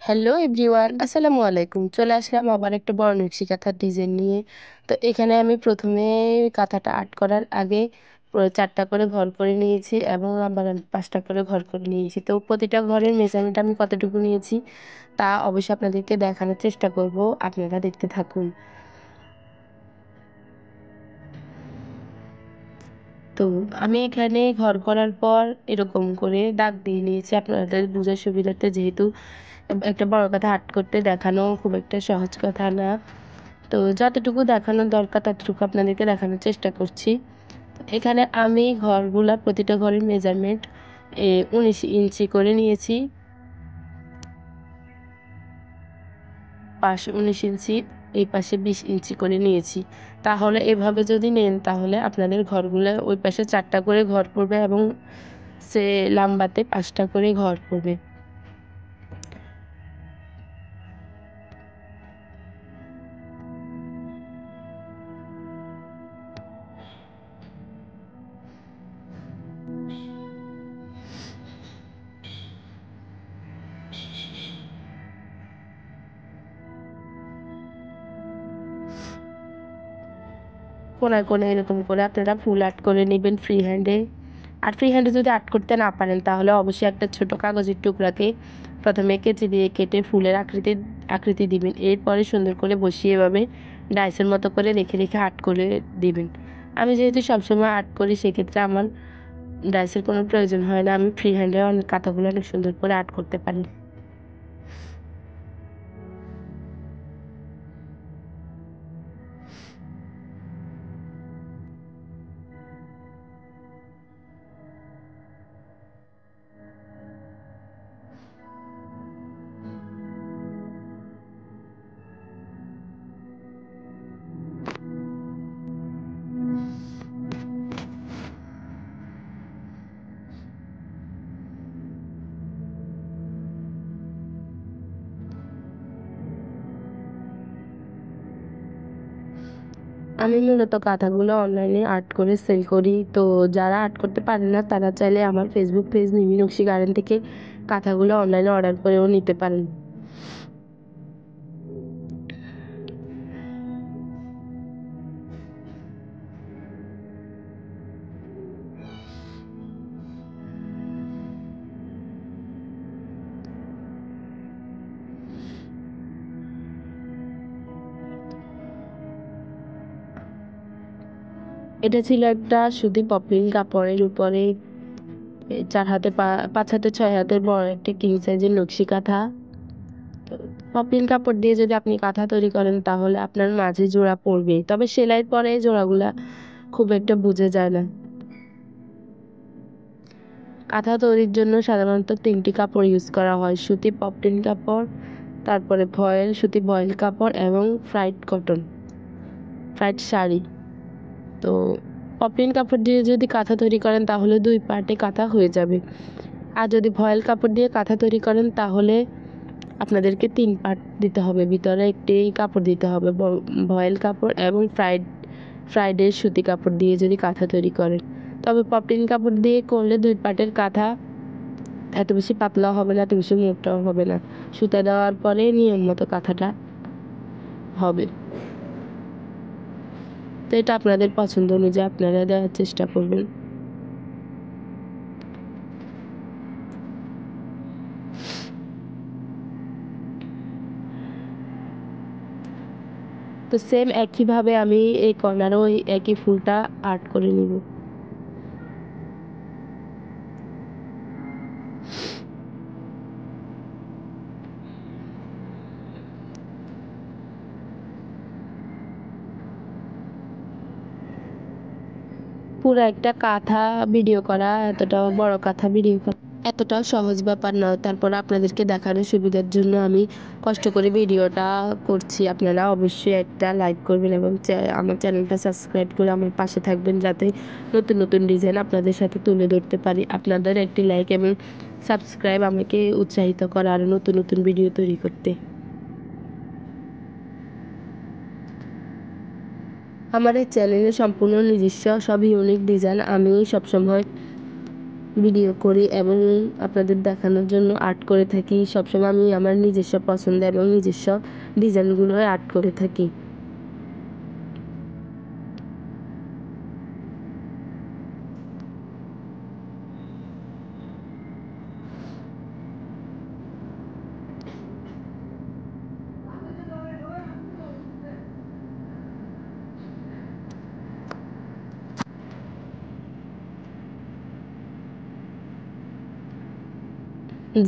Hello everyone, আসসালামু আলাইকুম। চলে আসলাম আবার একটা বড় নকশি কাঁথার ডিজাইন নিয়ে। তো এখানে আমি প্রথমে কাঁথাটা আর্ট করার আগে পুরো 4টা করে ঘর করে নিয়েছি এবং আবার 5টা করে ঘর করে নিয়েছি। তো প্রতিটা ঘরের মেজারমেন্ট আমি কতটুকু নিয়েছি তা অবশ্যই আপনাদেরকে দেখানোর চেষ্টা করব, আপনারা দেখতে থাকুন। তো আমি এখানে ঘর করার পর এরকম করে দাগ দিয়ে নিয়েছি আপনাদের বোঝার সুবিধার্থে, যেহেতু একটা বড় কাঁথা আর্ট করতে দেখানো খুব একটা সহজ কথা না। তো যতটুকু দেখানোর দরকার ততটুকু আপনাদেরকে দেখানোর চেষ্টা করছি। এখানে আমি প্রতিটা ঘরের মেজারমেন্ট 19 ইঞ্চি করে নিয়েছি। পাশে 19 ইঞ্চি, এই পাশে 20 ইঞ্চি করে নিয়েছি। তাহলে এভাবে যদি নেন তাহলে আপনাদের ঘরগুলো ওই পাশে 4টা করে ঘর পড়বে এবং সে লাম্বাতে 5টা করে ঘর পড়বে। কোনায় কোনায় এরকম করে আপনারা ফুল আর্ট করে নেবেন ফ্রি হ্যান্ডে। আর ফ্রি হ্যান্ডে যদি আর্ট করতে না পারেন তাহলে অবশ্যই একটা ছোট কাগজের টুকরাকে প্রথমে কেচি দিয়ে কেটে ফুলের আকৃতি দিবেন। এরপরে সুন্দর করে বসিয়ে এভাবে ডাইসের মতো করে রেখে রেখে আর্ট করে দিবেন। আমি যেহেতু সবসময় আর্ট করি সেক্ষেত্রে আমার ডাইসের কোনো প্রয়োজন হয় না, আমি ফ্রি হ্যান্ডে অনেক কাঁথাগুলো অনেক সুন্দর করে আর্ট করতে পারি। আমি মূলত কাঁথাগুলো অনলাইনে আর্ট করে সেল করি। তো যারা আর্ট করতে পারে না তারা চাইলে আমার ফেসবুক পেজ মিমি নকশি গার্ডেন থেকে কাঁথাগুলো অনলাইনে অর্ডার করেও নিতে পারেন। এটা ছিল একটা সুতি পপিং কাপড়ের উপরে 4 হাতে 5 হাতে 6 হাতের বড় একটা কিং সাইজের নকশি কাঁথা। পপিং কাপড় দিয়ে যদি আপনি কাঁথা তৈরি করেন তাহলে আপনার মাঝে জোড়া পড়বে, তবে সেলাইয়ের পরে জোড়াগুলা খুব একটা বোঝা যায় না। কাঁথা তৈরির জন্য সাধারণত 3টি কাপড় ইউজ করা হয়: সুতি পপটিন কাপড়, তারপরে সুতি ভয়েল কাপড় এবং ফ্রাইড শাড়ি। তো পপলিন কাপড় দিয়ে যদি কাঁথা তৈরি করেন তাহলে 2 পার্টে কাঁথা হয়ে যাবে। আর যদি ভয়েল কাপড় দিয়ে কাঁথা তৈরি করেন তাহলে আপনাদেরকে 3 পার্ট দিতে হবে, ভিতরে একটি কাপড় দিতে হবে। ভয়েল কাপড় এবং ফ্রাইডের সুতি কাপড় দিয়ে যদি কাঁথা তৈরি করেন, তবে পপলিন কাপড় দিয়ে করলে 2 পার্টের কাঁথা এত বেশি পাতলাও হবে না, এত বেশি মোটাও হবে না। সুতা দেওয়ার পরে নিয়ম মতো কাঁথাটা হবে। তো এটা আপনাদের পছন্দ অনুযায়ী আপনারা দেওয়ার চেষ্টা করবেন। তো সেম একইভাবে আমি এই কর্নারও ওই একই ফুলটা আর্ট করে নিব। পুরো একটা কাঁথা ভিডিও করা এতটাও সহজ ব্যাপার নয়। তারপর আপনাদেরকে দেখানোর সুবিধার জন্য আমি কষ্ট করে ভিডিওটা করছি। আপনারা অবশ্যই একটা লাইক করবেন এবং আমার চ্যানেলটা সাবস্ক্রাইব করে আমার পাশে থাকবেন, যাতে নতুন নতুন ডিজাইন আপনাদের সাথে তুলে ধরতে পারি। আপনাদের একটি লাইক এবং সাবস্ক্রাইব আমাকে উৎসাহিত করে আরও নতুন নতুন ভিডিও তৈরি করতে। আমার এই চ্যানেলে সম্পূর্ণ নিজস্ব সব ইউনিক ডিজাইন আমি সবসময় ভিডিও করি এবং আপনাদের দেখানোর জন্য আর্ট করে থাকি। সবসময় আমি আমার নিজস্ব পছন্দ এবং নিজস্ব ডিজাইনগুলো আর্ট করে থাকি।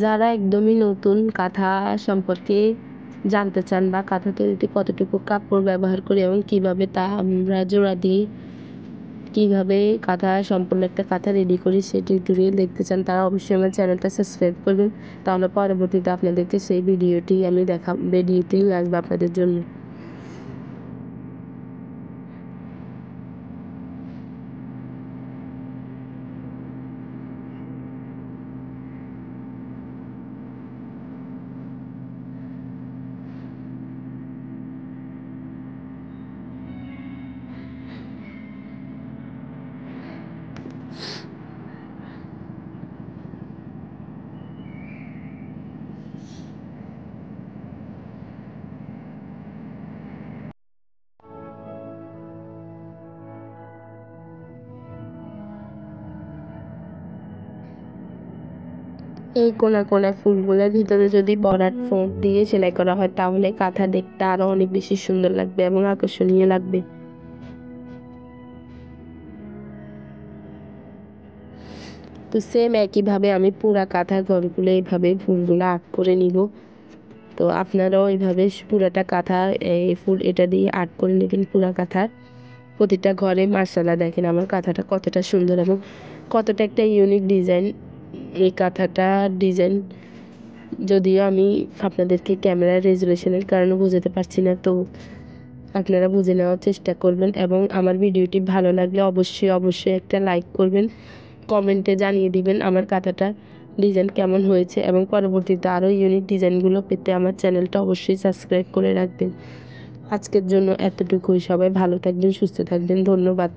যারা একদমই নতুন কাঁথা সম্পর্কে জানতে চান বা কাঁথা তৈরিতে কতটুকু কাপড় ব্যবহার করি এবং কীভাবে তা আমরা জোড়া দিই, কীভাবে কাঁথা সম্পূর্ণ একটা কাঁথা রেডি করি সেই টিউটোরিয়াল দেখতে চান, তারা অবশ্যই আমার চ্যানেলটা সাবস্ক্রাইব করবেন। তাহলে পরবর্তীতে আপনাদেরকে সেই ভিডিওটি আসবে আপনাদের জন্য। এই কোনা কোনা ফুলগুলোর ভিতরে যদি বর্ডার ফোঁট দিয়ে সেলাই করা হয় তাহলে কাঁথা দেখতে আরও অনেক বেশি সুন্দর লাগবে এবং আকর্ষণীয় লাগবে। তো সেম একইভাবে আমি পুরা কাঁথার ঘরগুলো এইভাবে ফুলগুলো আর্ট করে নিব। তো আপনারাও এইভাবে পুরাটা কাঁথা এই ফুল এটা দিয়ে আর্ট করে নেবেন পুরা কাঁথার প্রতিটা ঘরে। মাশাআল্লাহ দেখেন আমার কাঁথাটা কতটা সুন্দর এবং কতটা একটা ইউনিক ডিজাইন। এই কাঁথাটার ডিজাইন যদিও আমি আপনাদেরকে ক্যামেরার রেজুলেশনের কারণে বোঝাতে পারছি না, তো আপনারা বুঝে নেওয়ার চেষ্টা করবেন এবং আমার ভিডিওটি ভালো লাগলে অবশ্যই একটা লাইক করবেন, কমেন্টে জানিয়ে দিবেন আমার কাঁথাটা ডিজাইন কেমন হয়েছে এবং পরবর্তীতে আরও ইউনিক ডিজাইনগুলো পেতে আমার চ্যানেলটা অবশ্যই সাবস্ক্রাইব করে রাখবেন। আজকের জন্য এতটুকুই। সবাই ভালো থাকবেন, সুস্থ থাকবেন। ধন্যবাদ।